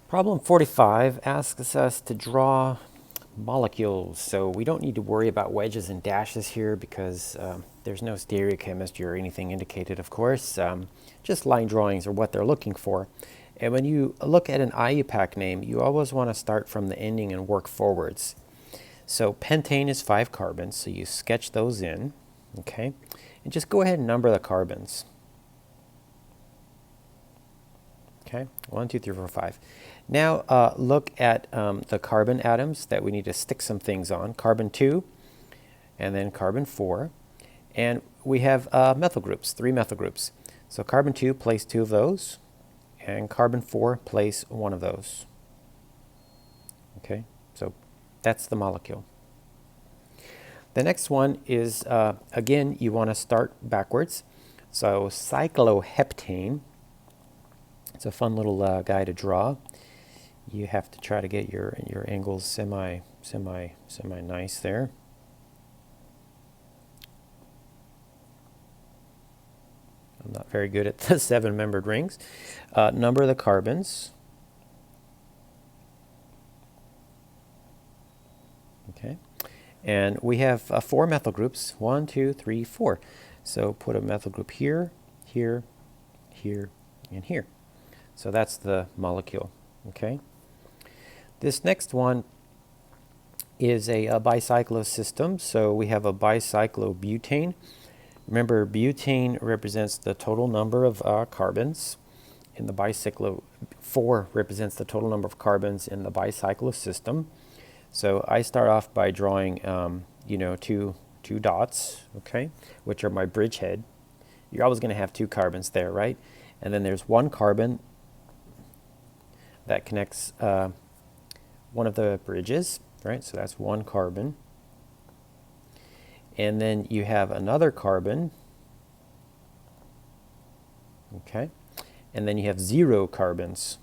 Problem 45 asks us to draw molecules. So we don't need to worry about wedges and dashes here because there's no stereochemistry or anything indicated, of course. Just line drawings are what they're looking for. And when you look at an IUPAC name, you always want to start from the ending and work forwards. So pentane is 5 carbons, so you sketch those in, okay? And just go ahead and number the carbons. Okay, 1, 2, 3, 4, 5. Now look at the carbon atoms that we need to stick some things on. Carbon 2, and then carbon 4. And we have methyl groups, 3 methyl groups. So carbon 2, place 2 of those, and carbon 4, place 1 of those. Okay, so that's the molecule. The next one is, again, you want to start backwards. So cycloheptane. It's a fun little guy to draw. You have to try to get your angles semi nice there. I'm not very good at the 7-membered rings. Number the carbons. Okay, and we have 4 methyl groups. 1, 2, 3, 4. So put a methyl group here, here, here, and here. So that's the molecule. Okay. This next one is a bicyclo system. So we have a bicyclobutane. Remember, butane represents the total number of carbons in the bicyclo. 4 represents the total number of carbons in the bicyclo system. So I start off by drawing, two dots, okay, which are my bridgehead. You're always going to have 2 carbons there, right? And then there's 1 carbon that connects one of the bridges, right? So that's 1 carbon. And then you have another carbon, okay? And then you have 0 carbons.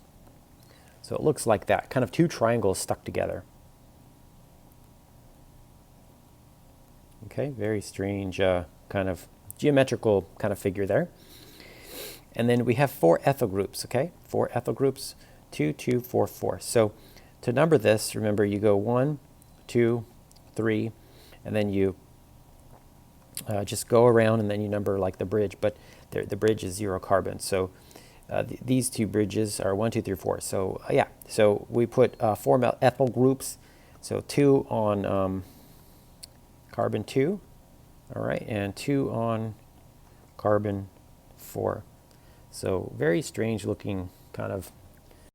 So it looks like that, kind of 2 triangles stuck together. Okay, very strange kind of geometrical kind of figure there. And then we have 4 ethyl groups, okay? 4 ethyl groups, 2, 2, 4, 4. So to number this, remember you go 1, 2, 3, and then you just go around and then you number like the bridge, but the bridge is 0 carbon. So these 2 bridges are 1, 2, 3, 4. So yeah, so we put 4 ethyl groups, so 2 on carbon 2, all right, and 2 on carbon 4. So very strange looking kind of